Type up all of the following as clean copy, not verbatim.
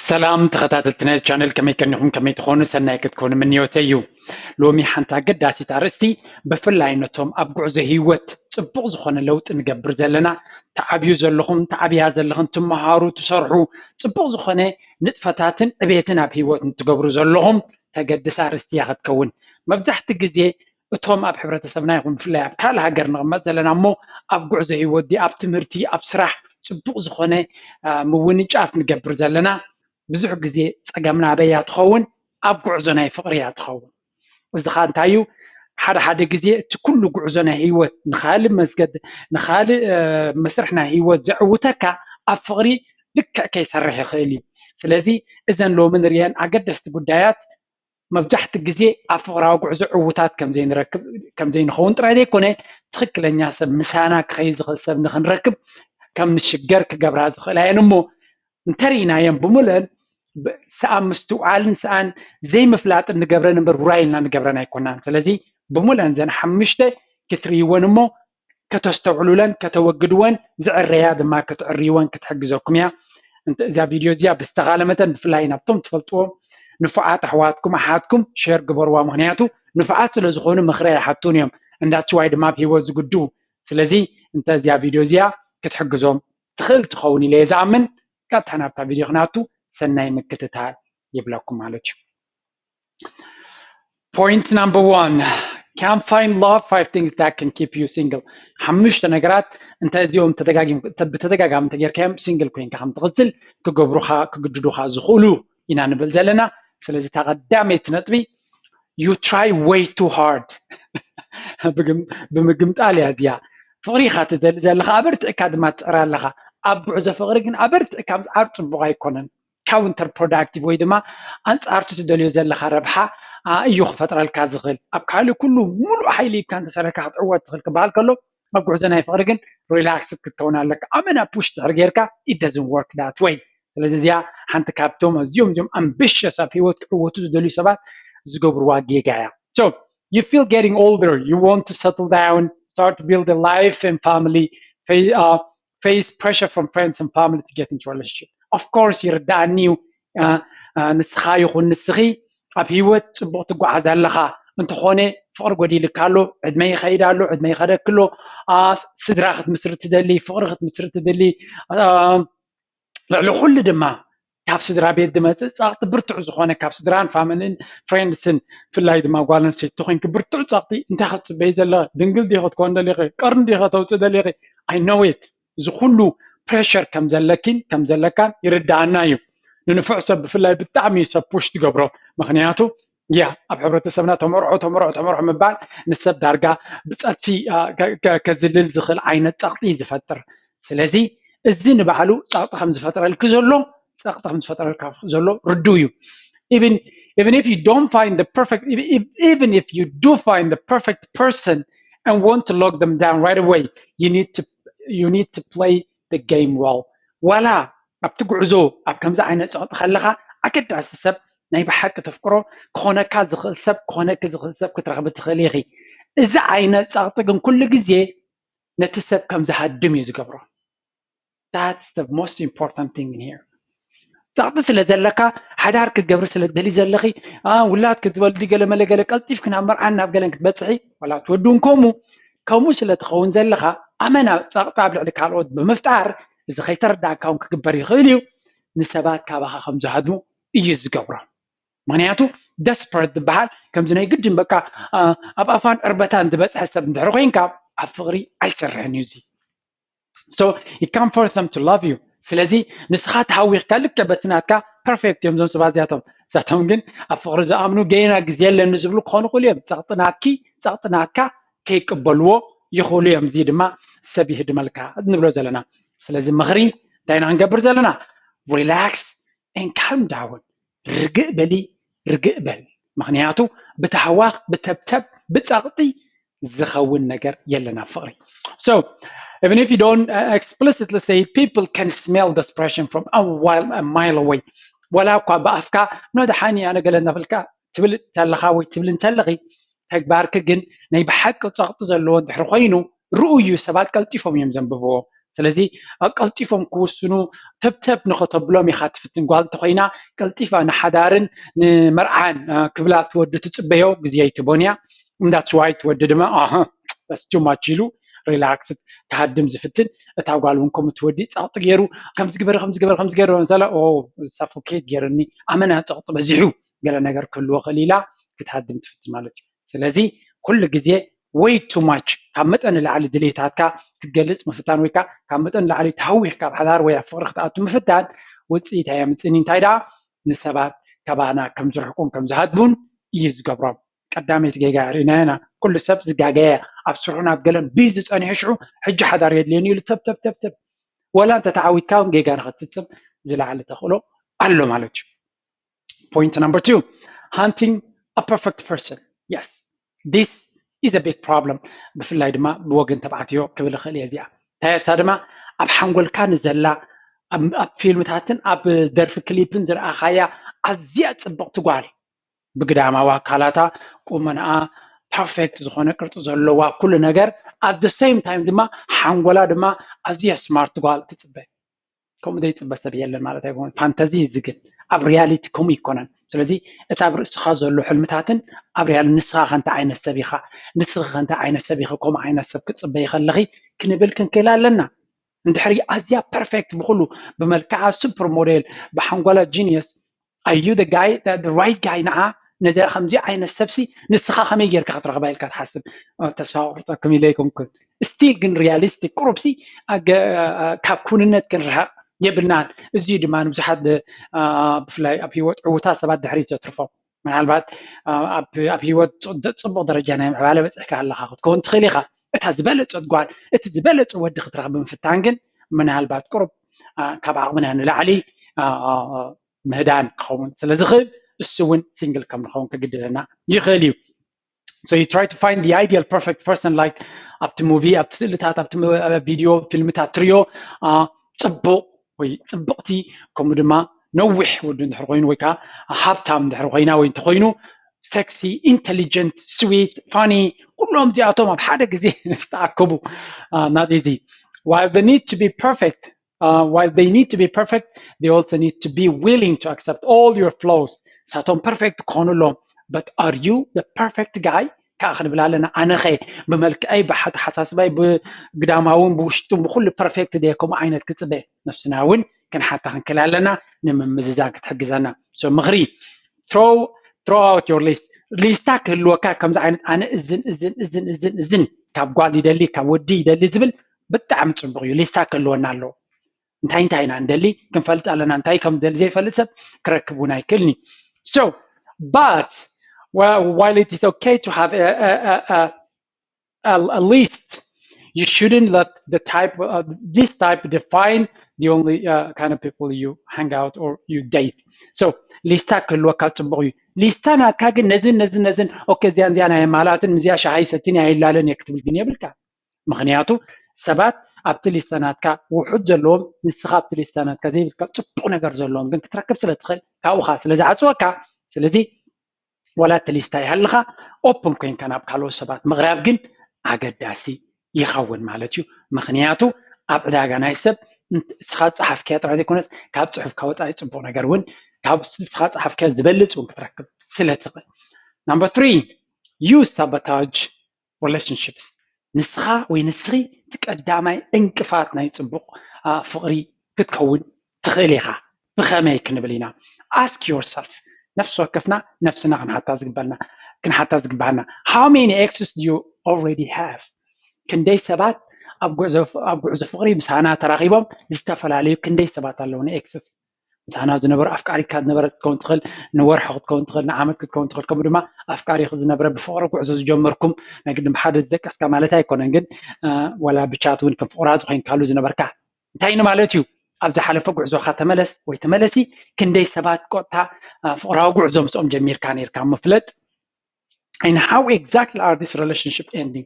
سلام تخطاتتنا channel كمي كنكم كمي تخونوا سناي كتكون من يوتيو لومي حنتا قداسي تارستي بفلاينتهم ابقع زهيوت صبغ زخونه لوط نقبر زلنا تعبيو زلخم تعبيا زلخم تمهارو تسرحو صبغ زخونه نطفتاتن ابيتنا بهيوت تقبروا زلخم تقدس ارستي ياخذكون مبزحت غزي እቶም ኣብ ሕብረተሰብና ይኹን ብፍላይ ኣብ ካልእ ሃገር ንቕመጥ ዘለና እሞ ኣብ ጉዕዞ ሂወት ዲ ኣብ ትምህርቲ ኣብ ስራሕ ፅቡቕ ዝኾነ ምውንጫፍ ንገብር ዘለና ብዙሕ ግዜ ፀገምና ኣበያ ትኸውን ኣብ ጉዕዞ ናይ ፍቕሪ እያ ትኸውን እዚ ኸ እንታይ እዩ ሓደ ሓደ ግዜ እቲ ኩሉ ጉዕዞ ናይ ሂወት ንኻልእ መስገድ ንኻልእ መስርሕ ናይ ሂወት ዘዕውተካ ኣብ ፍቕሪ ልክዕ ከይሰርሕ ይኽእል እዩ ስለዚ እዘን ሎሚ ንሪአን ኣገደስቲ ጉዳያት መብዛሕቲ ግዜ ኣብ ፍቕራዊ ጉዕዞ ዕውታት ከም ዘይንኸውን ጥራይ ዘይኮነ ትክክለኛ ሰብ ምሳና ክኸይድ ዝኽእል ሰብ ንኽንረክብ ከም ንሽገር ክገብራ ዝኽእላ እየን እሞ እንተሪእናየን ብምልአን ሰኣን ምስትውዓልን ሰኣን ዘይምፍላጥ ንገብረን እምበር ውራይልና ንገብረን ኣይኮናን ስለዚ ብምልአን ዘን ሓሙሽተ ክትርእይወን እሞ ከተስተውዕሉለን ከተወግድወን ዝዕረያ ድማ ክትዕርይወን ክትሕግዘኩም እያ እዛ ቪድዮ እዚኣ ብዝተኻለመተን ብፍላይ ናብቶም ትፈልጥዎም ንፉዓት ኣሕዋትኩም ኣሓትኩም ሼር ግበርዋ ምክንያቱ ንፉዓት ስለ ዝኾኑ ምኽሪ ኣይሓቱን እዮም እንዳችዋይ ድማ ብሂወት ዝግድኡ ስለዚ እንተ እዚኣ ቪድዮ እዚኣ ክትሕግዞም ትኽእል ትኸውን ኢለ እየ ዝኣምን ቀጥታ ናብታ ቪድዮ ክናቱ ሰናይ ምክትታል ይብለኩም ማለት እዩ point number 1 can't find love 5 things that can keep you single ሓሙሽተ ነገራት እንተ እዚኦም ብተደጋጋሚ ተጌርካዮም ሲንግል ኮይንካ ከም ትቕፅል ክግድዱኻ ዝኽእሉ ኢና ንብል ዘለና ስለዚ ተቐዳመይቲ ነጥቢ you try way too hard ብምግምጣል እያ እዚኣ ፍቕሪ ኢኻ ትደሊ ዘለኻ ኣበርትዕካ ድማ ትፅዕር ኣለኻ ኣብ ጉዕዞ ፍቕሪ ግን ኣበርትዕካ ምፅዓር ፅቡቕ ኣይኮነን ካውንተር ፕሮዳክቲቭ ወይ ድማ ኣንፃርቱ ትደልዮ ዘለኻ ረብሓ እዩ ክፈጥረልካ ዝኽእል ኣብ ካልእ ኩሉ ሙሉእ ሓይሊ ኢልካ እንተሰሪሕካ ክትዕወት ትኽእል ክበሃል ከሎ ኣብ ጉዕዞ ናይ ፍቕሪ ግን ሪላክስ ክትከውን ኣለካ ኣመና ፑሽ ድሕሪ ጌርካ it doesn't work that way ስለዚ እዚኣ ሓንቲ ካብቶም እዚኦም ኣምቢሽስ ኣብ ሂወት ክዕወቱ ዝደልዩ ሰባት ዝገብርዋ ጌጋ እያ so you feel getting older you want to settle down start to build a life and family face pressure from friends and family to get into a relationship of course ይርዳእኒ ንስኻ ይኹን ንስኺ ኣብ ሂወት ፅቡቕ ትጓዓዝ ኣለኻ እንተኾነ ፍቕሪ ጎዲልካ ኣሎ ዕድመ ይኸይድ ኣሎ ዕድመ ይኸደክሎ ስድራ ክትምስርት ትደሊ ፍቕሪ ክትምስርት ትደሊ ልዕሊ ኩሉ ድማ ካብ ስድራ ቤት ድመፅእ ፃቕቲ ብርቱዕ ዝኾነ ካብ ስድራን ፋሚሊን ፍሬንድስን ብፍላይ ድማ ጓል ኣንስተይቲ ኮይንክ ብርቱዕ ፃቕቲ እንታይ ክትፅበይ ዘለኻ ድንግል ዲኻ ክትኮን ደሊኺ ቀርኒ ዲኻ ተውፅእ ደሊኺ I know it እዚ ኩሉ ፕሬሸር ከም ዘለኪን ከም ዘለካን ይርዳእና እዩ ንንፉዕ ሰብ ብፍላይ ብጣዕሚ ሰብ ፑሽ ትገብሮ ምክንያቱ ያ ኣብ ሕብረተሰብና ተመርዖ ምባል ንሰብ ዳርጋ ብፀድፊ ከዝልል ዝኽእል ዓይነት ፃቕጢ ዝፈጥር ስለዚ እዚ ንባዕሉ ፃቕጢ ከም ዝፈጥረልክ ዘሎ ፃቕጢ ከም ዝፈጥረልካ ዘሎ ርዱ እዩ even if you don't find the perfect even if you do find the perfect person and want to lock them down right away you need to play the game well ወላ ኣብቲ ጉዕዞ ኣብ ከምዚ ዓይነት ፀቕጢ ከለኻ ኣገዳሲ ሰብ ናይ ብሓቂ ተፍቅሮ ክኾነካ ዝኽእል ሰብ ክኾነክ ዝኽእል ሰብ ክትረኽቢ ትኽእል ኢኺ እዚ ዓይነት ፀቕጢ ግን ኩሉ ግዜ ነቲ ሰብ ከም ዝሃድም እዩ ዝገብሮ that's the most important thing in here ፀቕጢ ስለ ዘለካ ሓዳር ክትገብሪ ስለ ትደሊ ዘለኺ ውላድ ክትወልዲ ገለ መለገለ ቀልጢፍ ክናብ መርዓን ናብ ገለን ክትበፅሒ ወላ ትወዱን ከምኡ ስለ ትኸውን ዘለኻ ኣመና ፀቕጢ ኣብ ልዕሊ ካልኦት ብምፍጣር እዚ ከይተረዳእካ እውን ክግበር ይኽእል እዩ ንሰባት ካባኻ ከም ዝሃድሙ እዩ ዝገብሮ ምክንያቱ ደስፐረት ዝበሃል ከምዚ ናይ ግድን በቃ ኣብ ኣፋን ዕርበታን ዝበፅሐ ሰብ እንድሕሪ ኮይንካ ኣብ ፍቕሪ ኣይሰርሕን እዩ እዚ so you can't force them to love you ስለዚ ንስኻ ተሃዊኽካ ልክዕ በትናትካ ፐርፌክት እዮም ዞም ሰባት እዚኣቶም ግን ኣብ ፍቕሪ ዝኣምኑ ገና ግዜ የለኒ ዝብሉ ክኾኑ ይኽእሉ እዮም ፀቕጥናትካ ከይቅበልዎ ይኽእሉ እዮም እዚ ድማ ሰብ ይህድመልካ ንብሎ ዘለና ስለዚ ምኽሪ እንታይ ኢና ክንገብር ዘለና ሪላክስ and calm down ርግእ በል ምክንያቱ ብተሃዋኽ ብተብተብ ብፀቕጢ ዝኸውን ነገር የለና ፍቕሪ so even if you don't explicitly say it, people can smell desperation from a mile away ወላ እኳ ብኣፍካ ንወድሓኒ ኣነ ገለ እናበልካ ትብል ተለኻ ወይ ትብል እንተለኺ ተግባርክ ግን ናይ ብሓቂ ፀቕጢ ዘለዎ እንድሕሪ ኮይኑ ርኡዩ ሰባት ቀልጢፎም እዮም ዘንብብዎ ስለዚ ቀልጢፎም ክውስኑ ተብተብ ንኸተብሎም ኢኻ ትፍትን ጓል እንተኮይና ቀልጢፋ ንሓዳርን ንመርዓን ክብላ ትወዲ ትፅበዮ ግዜ ይትቦን እያ እንዳትዋይ ትወዲ ድማ በስ ቱማች ኢሉ ሪላክስ ተሃድም ዝፍትን እታ ጓል እውን ከምኡ ትወዲ ፀቕጢ ገይሩ ከምዚ ግበረ መሰለ ሳፎኬት ገይረኒ ኣመና ፀቕጢ በዚሑ ገለ ነገር ክህልዎ ክእል ኢላ ክትሃድም ትፍትን ማለት እዩ ስለዚ ኩሉ ግዜ way too much ካብ መጠን ንላዕሊ ድሌታትካ ክትገልፅ ምፍታን ወይ ከዓ ካብ መጠን ንላዕሊ ተሃዊሕካ ብሓዳር ወይ ኣብ ፍቅሪ ክትኣቱ ምፍታን ውፅኢት ኣየምፅእን እንታይ ደኣ ንሰባት ካባና ከም ዝርሕቁን ከም ዝሃድሙን እዩ ዝገብሮም ቀዳመይቲ ጌጋ ርኢናና ኩሉ ሰብ ዝጋገየ ኣብ ስርሑን ኣብ ገለን ቢዚ ፀኒሑ ሽዑ ሕጂ ሓዳር የድልየኒ ኢሉ ተብተብ ወላ እንተተዓዊትካ እውን ጌጋ ንክትፍፅም ዝለዓለ ተኽእሎ ኣሎ ማለት እዩ point number 2 hunting a perfect person yes this is a big problem ብፍላይ ድማ ብወገን ተባዕትዮ ክብል ክእል እየ እዚኣ ታይሳ ድማ ኣብ ሓንጎልካ ንዘላ ኣብ ፊልምታትን ኣብ ደርፊ ክሊፕን ዝረኣኻያ ኣዝያ ፅብቕቲ ጓል ብግዳማዋ ኣካላታ ቁመንኣ ፐርፌክት ዝኾነ ቅርፂ ዘለዋ ኩሉ ነገር at the same time ድማ ሓንጎላ ድማ ኣዝያ ስማርት ጓል ትፅበ ከምኡ ዘይፅበ ሰብ የለን ማለት ኣይኮነን ፋንታዚ ዝግን ኣብ ሪያሊቲ ከምኡ ይኮነን ስለዚ እቲ ኣብ ርእስኻ ዘሎ ሕልምታትን ኣብ ሪያል ንስኻ ከንታ ዓይነት ሰብ ኢኻ ንስኻ ከንታ ዓይነት ሰብ ኢኻ ከምኡ ዓይነት ሰብ ክትፅበይ ከለኺ ክንብል ክንክእል ኣለና እንድሕሪ ኣዝያ ፐርፌክት ብኩሉ ብመልክዓ ሱፐር ሞዴል ብሓንጎላ ጂኒየስ are you the guy the right guy ንዓ ነዚ ከምዚ ዓይነት ሰብሲ ንስኻ ከመይ ጌርካ ክትረኽባ ኢልካ ትሓስብ ተስፋ ቁርፀኩም ኢለይኩም ኩን ስቲል ግን ሪያሊስቲክ ቁሩብሲ ካብ ኩንነት ክንርሕቕ የብልናን እዚ ድማ ብዙሓት ብፍላይ ኣብ ሂወት ዕውታት ሰባት ድሕሪት ዘትርፎም ምናልባት ኣብ ሂወት ፅቡቅ ደረጃ ናይ ምዕባለ በፅሕካ ኣለካ ክትከውን ትኽእል ኢኻ እታ ዝበለፀት ጓል እቲ ዝበለፀ ወዲ ክትረኽብ ምፍታን ግን ምናልባት ቁሩብ ካብ ዓቕምና ንላዕሊ ምህዳን ክኸውን ስለዝኽእል እሱ እውን ሲንግል ከም ንኸውን ክግድለና ይኽእል እዩ so you try to find the ideal perfect person like up to movie up to ስእልታት up to video ፊልምታት ትሪዮ ፅቡቅ ወይ ፅብቕቲ ከምኡ ድማ ነዊሕ ወዲ እንድሕር ኮይኑ ወይ ከዓ ሃብታም እንድሕር ኮይና ወይ እንተኮይኑ ሴክሲ ኢንቴሊጀንት ስዊት ፋኒ ኩሎም እዚኣቶም ኣብ ሓደ ግዜ ዝተኣከቡ not easy while they need to be perfect they also need to be willing to accept all your flaws ሳቶም ፐርፌክት ክኾኑሎም but are you the perfect guy ካኸን ብላለና ኣነኸ ብመልክዐይ ብሓሳስባይ ብግዳማውን ብውሽጡን ብኩሉ ፐርፌክት ደይኩም ዓይነት ክፅበ ነፍስና እውን ክንሓታ ክንክእል ኣለና ንምምዝዛግ ክትሕግዘና so ምኽሪ throw out your list ሊስታ ክህልወካ ከምዚ ዓይነት ኣነ እዝን ካብ ጓል ይደሊ ካብ ወዲ ይደሊ ዝብል ብጣዕሚ ፅቡቅ እዩ ሊስታ ክህልወና ኣለዎ እንታይ ኢና እንደሊ ክንፈልጥ ኣለና እንታይ ከም ደሊ ዘይፈልጥ ሰብ ክረክብ እውን ኣይክእልኒ so but while it is okay to have a list you shouldn't let this type define the only kind of people you hang out or you date so ሊስታ ክህልወካ ፅቡቅ እዩ ሊስታ ናትካ ግን ነዝን ኦኬ እዚያ ናይ ማላትን እዚያ ሻሂ ሰቲን ኣይላለን የክትብል ግን የብልካ ምክንያቱ ሰባት ኣብቲ ሊስታ ናትካ ውሑድ ዘለዎም ንስኻ ኣብቲ ሊስታ ናትካ ዘይብልካ ፅቡቅ ነገር ዘለዎም ግን ክትረክብ ስለትኽእል ካብኡኻ ስለዝዓፅወካ ስለዚ ወላ እቲ ሊስታ ይሃልኻ ኦፕን ኮይንካ ናብ ካልኦት ሰባት ምቕራብ ግን ኣገዳሲ ይኸውን ማለት እዩ ምክንያቱ ኣብ ዕዳጋ ናይ ሰብ እስኻ ፀሓፍከያ ጥራሕ ዘይኮነስ ካብ ፅሑፍካ ወፃኢ ፅቡቅ ነገር እውን ካብ እስኻ ፀሓፍከያ ዝበልፅ እውን ክትረክብ ስለትኽእል number 3 you sabotage relationships ንስኻ ወይ ንስኺ ትቀዳማይ እንቅፋት ናይ ፅቡቅ ፍቕሪ ክትከውን ትኽእል ኢኻ ብኸመይ ክንብል ኢና ask yourself ነፍሲ ወከፍና ነፍስና ክንሓታ ዝግባአና how many exes do you already have ክንደይ ሰባት ኣብ ጉዕዞ ፍቕሪ ምሳና ተራኺቦም ዝተፈላለዩ ክንደይ ሰባት ኣለውኒ ኤክሰስ ምሳና ዝነበሩ ኣፍቃሪካ ዝነበረ ክትከውን ትኽእል ንወርሒ ክትከውን ትኽእል ንዓመት ክትከውን ትኽእል ከምኡ ድማ ኣፍቃሪክ ዝነበረ ብፍቕሪ ጉዕዞ ዝጀመርኩም ነግዲ ብሓደ ዝደቀስካ ማለት ኣይኮነን ግን ወላ ብቻት እውን ከም ፍቕራዝ ኮይንካሉ ዝነበርካ እንታይ ማለት እዩ ኣብ ዝሓለፈ ጉዕዞካ ተመለስ ወይ ተመለሲ ክንደይ ሰባት ቆጥታ ፍቕራዊ ጉዕዞ ምስኦም ጀሚርካ ነርካ ምፍለጥ and how exactly are this relationship ending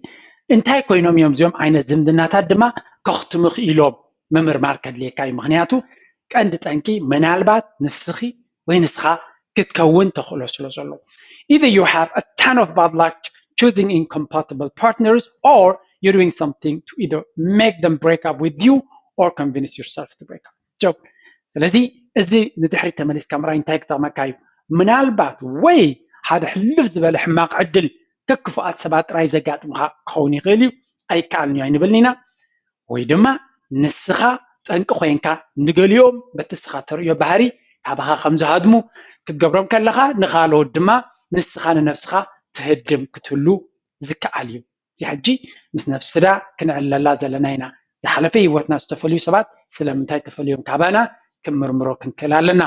እንታይ ኮይኖም እዮም እዚኦም ዓይነት ዝምድናታት ድማ ከኽትሙ ኢሎም ምምርማር ከድልየካ እዩ ምክንያቱ ቀንዲ ጠንቂ ምናልባት ንስኺ ወይ ንስኻ ክትከውን ተኽእሎ ስለ ዘሎ either you have a ton of bad luck choosing incompatible partners or you're doing something to either make them break up with you or convince yourself to break up job ስለዚህ እዚ ንድሕሪ ተመሊስካ ምራይ እንታይ ክጠቕመካ እዩ ምናልባት ወይ ሓደ ሕልፍ ዝበለ ሕማቕ ዕድል ከክፉኣት ሰባት ጥራይ ዘጋጥምካ ክኸውን ይኽእል እዩ ኣይከኣልን እዩ ኣይንብልን ኢና ወይ ድማ ንስኻ ጠንቂ ኮይንካ ንገሊኦም በቲ ስኻ ተርእዮ ባህሪ ካባኻ ከም ዝሃድሙ ክትገብሮም ከለኻ ንኻልኦት ድማ ንስኻ ንነፍስኻ ትህድም ክትህሉ ዝከኣል እዩ እዚ ሕጂ ምስ ነፍስና ክንዕለላ ዘለና ኢና ዝሓለፈ ህይወትና ዝተፈልዩ ሰባት ስለምንታይ ተፈልዮም ካባና ክምርምሮ ክንክእል ኣለና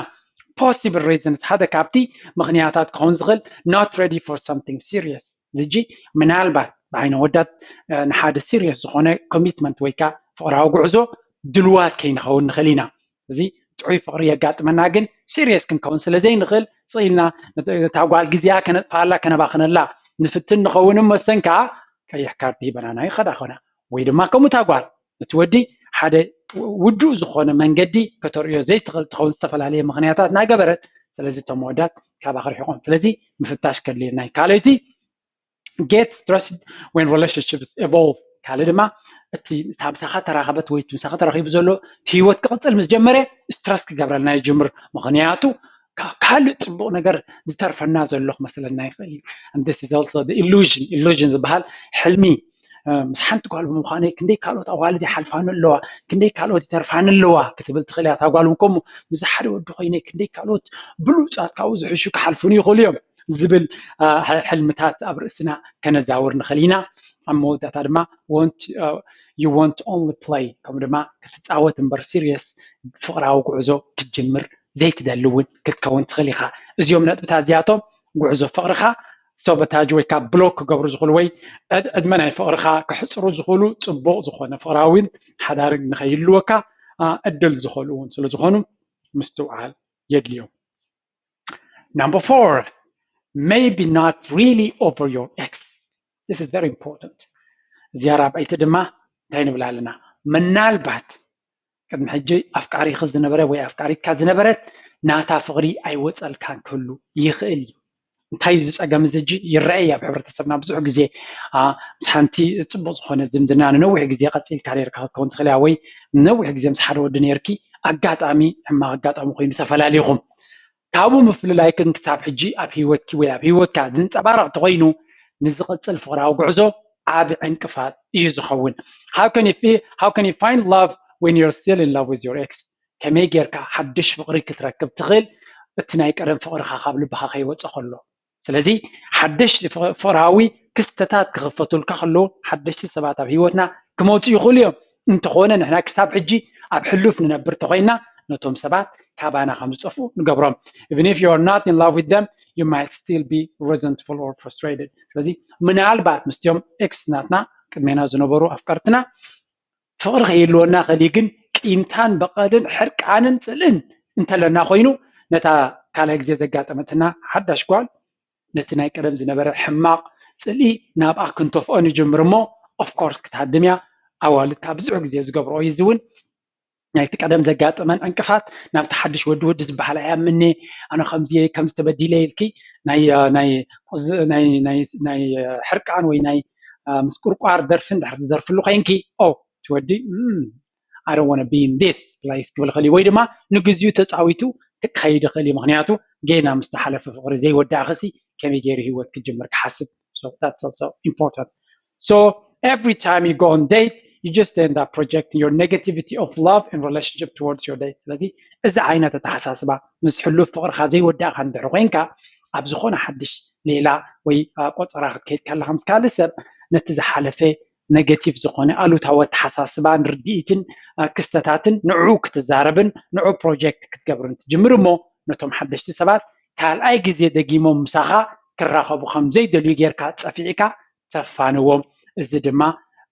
possible reasons ሓደ ካብቲ ምክንያታት ክኸውን ዝኽእል not ready for something serious ዝጂ ምናልባት ብዓይነ ወዳት ንሓደ serious ዝኾነ commitment ወይ ከዓ ፍቕራዊ ጉዕዞ ድልዋት ከይንኸውን ንኽእል ኢና እዚ ጥዑይ ፍቕሪ የጋጥመና ግን serious ክንከውን ስለዘይንኽእል ፅኢልና እታ ጓል ግዜኣ ከነጥፋላ ከነባኽነላ ንፍትን ንኸውንም ወሰንካ ቀይሕ ካርድ ሂበናና ይኸዳ ኾና ወይ ድማ ከምኡ ታጓል እቲ ወዲ ሓደ ውዱእ ዝኾነ መንገዲ ከተርእዮ ዘይትኽእል ትኸውን ዝተፈላለየ ምክንያታት ናገበረት ስለዚ እቶም መወዳት ካባኻ ርሒቖም ስለዚ ምፍታሽ ከድልየና እዩ ካልኦይቲ get stressed when relationships evolve ካልእ ድማ እቲ ታምሳኻ ተራኸበት ወይ ምሳኻ ተራኺቡ ዘሎ ህይወት ክቕፅል ምስ ጀመረ ስትረስ ክገብረልና ይጅምር ምክንያቱ ካልእ ፅቡቕ ነገር ዝተርፈና ዘሎ ክመስለና ይኽእል and this is also the illusion ዝበሃል ሕልሚ ምስ ሓንቲ ጓል ብምዃነ ክንደይ ካልኦት ኣዋልድ ይሓልፋኑ ኣለዋ ክንደይ ካልኦት ይተርፋን ኣለዋ ክትብል ትኽእል እያ ታጓል ከምኡ ምስ ሓደ ወዲ ኮይነ ክንደይ ካልኦት ብሉፃት ካብኡ ዝሕሹ ክሓልፉን ይኽእሉ እዮም ዝብል ሕልምታት ኣብ ርእስና ከነዛውር ንኽእል ኢና ኣብ መወዳእታ ድማ you want only play ከም ድማ ክትፃወት እምበር serious ፍቕራዊ ጉዕዞ ክትጅምር ዘይትደልውን ክትከውን ትኽእል ኢኻ እዚኦም ነጥብታት እዚኣቶም ጉዕዞ ፍቕርኻ ሰበታጅ ወይ ካብ ብሎክ ክገብሩ ዝኽእሉ ወይ ዕድመ ናይ ፍቕርኻ ክሕፅሩ ዝኽእሉ ፅቡቕ ዝኾነ ፍቕራዊን ሓዳርን ንኸይህልወካ ዕድል ዝኽእሉ እውን ስለ ዝኾኑ ምስትውዓል የድልዮም number 4 maybe not really over your ex this is very important እዚኣ ራብዓይቲ ድማ እንታይ ንብላ ኣለና ምናልባት ቅድሚ ሕጂ ኣፍቃሪኺ ዝነበረ ወይ ኣፍቃሪትካ ዝነበረት ናታ ፍቕሪ ኣይወፀልካን ክህሉ ይኽእል እዩ እንታይ ዝፀገም እዚ ይረአይ ኣብ ሕብረተሰብና ብዙሕ ግዜ ምስ ሓንቲ ፅቡቕ ዝኾነ ዝምድና ንነዊሕ ግዜ ቀፂልካ ነርካ ክትከውን ትኽእል እያ ወይ ንነዊሕ ግዜ ምስ ሓደ ወዲ ነርኪ ኣጋጣሚ ሕማቕ ኣጋጣሚ ኮይኑ ተፈላለይኹም ካብኡ ምፍልላይ ክሳብ ሕጂ ኣብ ሂወትኪ ወይ ኣብ ሂወትካ ዝንፀባረቕ ተኮይኑ ንዝቕፅል ፍቕራዊ ጉዕዞ ዓብ ዕንቅፋት እዩ ዝኸውን how can you find love when you're still in love with your ex ከመይ ጌርካ ሓድሽ ፍቕሪ ክትረክብ ትኽእል እቲ ናይ ቀደም ፍቕርኻ ካብ ልብኻ ከይወፅእ ከሎ ስለዚ ሓድሽ ፍቕራዊ ክስተታት ክኽፈቱልካ ከለዉ ሓደሽቲ ሰባት ኣብ ሂወትና ክመፁ ይኽእሉ እዮም እንተኾነ ንሕና ክሳብ ሕጂ ኣብ ሕሉፍ ንነብር ተኮይና ነቶም ሰባት ካባና ከም ዝጠፍኡ ንገብሮም even if you are not in love with them you might still be resentful or frustrated ስለዚ ምናልባት ምስቲኦም ኤክስ ናትና ቅድሜና ዝነበሩ ኣፍቀርትና ፍቕሪ ከይህልወና ኸሊ ግን ቂምታን በቐልን ሕርቃንን ፅልን እንተለና ኮይኑ ነታ ካልእ ግዜ ዘጋጠመትና ሓዳሽ ጓል ነቲ ናይ ቀደም ዝነበረ ሕማቕ ፅልኢ ናብኣ ክንተፍኦን ይጅምር እሞ of course ክትሃድም እያ ኣዋልድካ ብዙሕ ግዜ ዝገብርኦ እዩ እውን ናይቲ ቀደም ዘጋጠመን ዕንቅፋት ናብቲ ሓድሽ ወዲ ዝበሃል ኣያምኒ ኣነ ከም ዝተበዲለ ኢልኪ ናይ ሕርቃን ወይ ናይ ምስ ቁርቋር ደርፍን ድሕሪ ዝደርፍሉ ኮይንኪ ትወዲ I don't want to be in this place ክብል ኸሊ ወይ ድማ ንግዚኡ ተፃዊቱ ክኸይድ ኸሊ ምክንያቱ ጌና ምስ ተሓለፈ ፍቕሪ ዘይወዳእ ኸሲ ከመይ ገይሩ ሂወት ክጅምር ክሓስብ so that's also important so every time you go on date you just end up projecting your negativity of love and relationship towards your date ስለዚ እዚ ዓይነት ተሓሳስባ ምስ ሕሉፍ ፍቕርኻ ዘይወዳእካ እንድሕር ኮይንካ ኣብ ዝኾነ ሓድሽ ሌላ ወይ ቆፀራ ክትከይድ ከለኻ ምስ ካልእ ሰብ ነቲ ዝሓለፈ ኔጌቲቭ ዝኾነ ኣሉታዊ ተሓሳስባን ርድኢትን ክስተታትን ንዑ ክትዛረብን ንዑ ፕሮጀክት ክትገብርን ትጅምር እሞ ነቶም ሓደሽቲ ሰባት ካልኣይ ግዜ ደጊሞም ምሳኻ ክራኸቡ ከም ዘይደልዩ ጌርካ ፀፊዕካ ተፋንዎም እዚ ድማ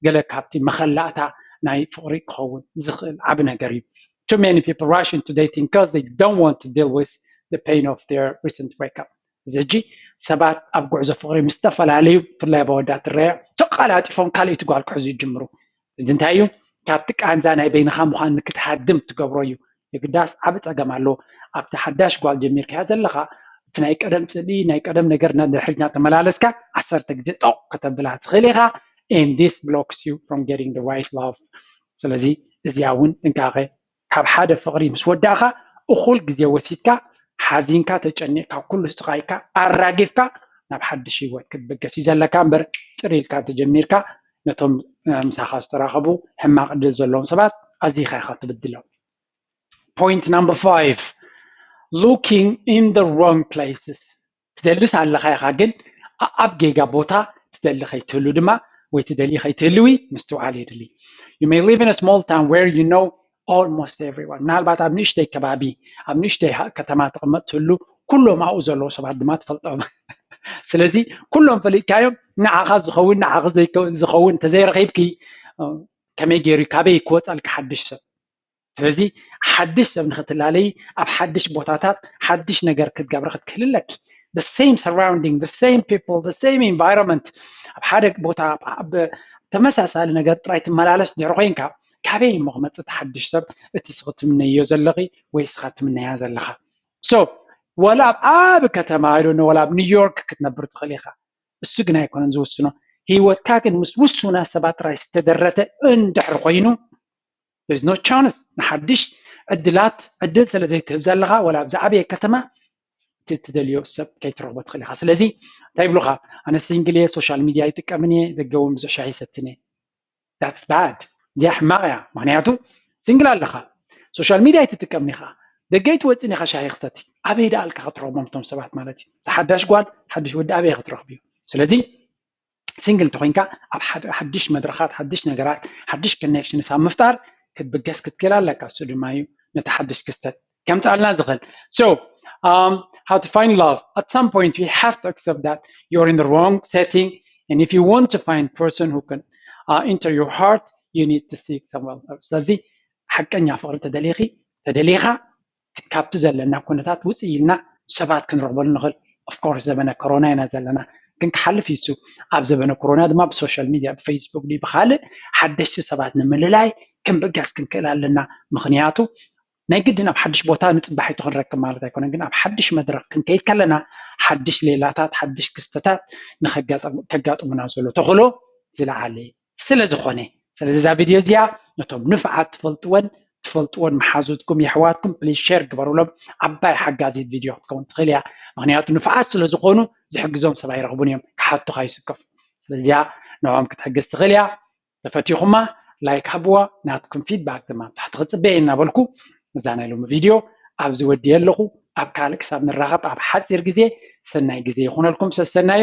ገለ ካብቲ መኸላእታ ናይ ፍቕሪ ክኸውን ዝኽእል ዓብ ነገር እዩ too many people rush into dating because they don't want to deal with the pain of their recent breakup እዚ ሰባት ኣብ ጉዕዞ ፍቕሪ ምስ ተፈላለዩ ፍላይ በወዳት ትረአ ተቃላጢፎም ካልኦት ጓል ክሕዙ ይጅምሩ እዚ እንታይ እዩ ካብቲ ቃንዛ ናይ በይንኻ ምዃን ንክትሃድም ትገብሮ እዩ የግዳስ ዓብ ፀገም ኣሎ ኣብቲ ሓዳሽ ጓል ጀሚርካ ዘለኻ እቲ ናይ ቀደም ፅልኢ ናይ ቀደም ነገር ንድሕሪትና ተመላለስካ 10 ግዜ ጠቕ ከተብላ ትኽእል ኢኻ and this blocks you from getting the right love ስለዚ እዚያውን እንካኸ ካብ ሓደ ፍቅሪ ምስ ወዳእኻ እኹል ግዜ ወሲድካ ሓዚንካ ተጨኒቕካ ኩሉ ስቃይካ ኣራጊፍካ ናብ ሓድሽ ህይወት ክትበገስ እዩ ዘለካ እምበር ጥሪልካ ተጀሚርካ ነቶም ምሳኻ ዝተራኸቡ ሕማቕ ዕድል ዘለዎም ሰባት ኣዚኻ ኢኻ ትብድሎም point number 5 looking in the wrong places ትደልስ ኣለኻ ኢኻ ግን ኣብ ጌጋ ቦታ ትደሊ ከይትህሉ ድማ ወይ ትደሊ ከይትህልዊ ምስትውዓል የድሊ you may live in a small town where you know almost everyone ምናልባት ኣብ ንእሽተይ ከባቢ ኣብ ንእሽተይ ከተማ ተቐመጥ ትህሉ ኩሎም ኣብኡ ዘለዉ ሰባት ድማ ትፈልጦም ስለዚ ኩሎም ፈሊጥካዮም ንዓኻ ዝኸውን ንዓኻ ዝኸውን ተዘይረኺብኪ ከመይ ገይሩ ካበይ ክወፃልካ ሓድሽ ሰብ ስለዚ ሓድሽ ሰብ ንኽትላለይ ኣብ ሓድሽ ቦታታት ሓድሽ ነገር ክትገብር ክትክህልለኪ the same surrounding the same people the same environment ኣብ ሓደ ቦታ ተመሳሳሊ ነገር ጥራይ ትመላለስ ድሕሪ ኮይንካ ካበይ እሞ ክመፅእ ሓድሽ ሰብ እቲ ስኽትምነዮ ዘለኺ ወይ ስኻ ትምነያ ዘለኻ so ወላ ኣብ ከተማ አይዶነ ወላ ኣብ ኒውዮርክ ክትነብር ትኽእል ኢኻ እሱ ግን ኣይኮነን ዝውስኖ ሂወትካ ግን ምስ ውሱና ሰባት ጥራይ ዝተደረተ እንድሕር ኮይኑ there's no chance ንሓድሽ ዕድል ስለዘይትህብ ዘለኻ ወላ ኣብዚ ዓበየ ከተማ ትደልዮ ሰብ ከይትረኽቦ ትኽእል ኢኻ ስለዚ እንታይ ይብሉኻ ኣነ ሲንግል እየ ሶሻል ሚድያ ይጥቀምን እየ ደገውን ብዙሕ ሻሂ ይሰትን እየ that's bad እዚኣ ሕማቕ እያ ምክንያቱ ሲንግል ኣለኻ ሶሻል ሚድያ ይትጥቀምን ኢኻ ደገይ ትወፅን ኢኻ ሻሂ ክሰቲ ኣበይ ደኣልካ ክትረኽቦም እቶም ሰባት ማለት እዩ ሓዳሽ ጓል ሓድሽ ወዲ ኣበይ ክትረኽብ እዩ ስለዚ ሲንግል እንተኮይንካ ኣብ ሓድሽ መድረኻት ሓድሽ ነገራት ሓድሽ ኮኔክሽንስ ኣብ ምፍጣር ክትብገስ ክትክእል ኣለካ እሱ ድማ እዩ ነቲ ሓድሽ ክስተት ከምፃልና ዝኽእል so how to find love at some point you have to accept that you're in the wrong setting and if you want to find person who can enter your heart you need to seek someone else ስለዚ ሓቀኛ ፍቅሪ ተደሊኻ ካብቲ ዘለና ኩነታት ውፅእ ኢልና ሰባት ክንረኽበሉ ንኽእል of course ዘበነ ኮሮና ኢና ዘለና ግን ክሓልፍ ይሱ ኣብ ዘበነ ኮሮና ድማ ብሶሻል ሚድያ ብፌስቡክ ዲ ብካልእ ሓደሽቲ ሰባት ንምልላይ ክንብገስ ክንክእል ኣለና ምክንያቱ ናይ ግድን ኣብ ሓድሽ ቦታ ንፅባሒቱ ክንረክብ ማለት ኣይኮነን ግን ኣብ ሓድሽ መድረክ ክንከይድ ከለና ሓድሽ ሌላታት ሓድሽ ክስተታት ንከጋጥሙና ዘሎ ተኽእሎ ዝለዓለ ስለዝኾነ ስለዚ እዛ ቪድዮ እዚኣ ነቶም ንፍዓት ትፈልጥዎን መሓዙትኩም የሕዋትኩም ፕሊዝ ሼር ግበሩሎም ዓባይ ሓጋዚት ቪድዮ ክትከውን ትኽእል እያ ምክንያቱ ንፍዓት ስለዝኾኑ ዝሕግዞም ሰብ ኣይረኽቡን እዮም ክሓቱኻ ይስከፉ ስለዚኣ ንዖም ክትሕግዝ ትኽእል እያ ተፈቲኹማ ላይክ ሃብዋ ናትኩም ፊድባክ ድማ ታሕቲ ክፅበየ እናበልኩ እዛ ናይ ሎሚ ቪድዮ ኣብዚ ወዲየ ኣለኹ ኣብ ካልእ ክሳብ ንራኸብ ኣብ ሓፂር ግዜ ሰናይ ግዜ ይኹነልኩም ሰናይ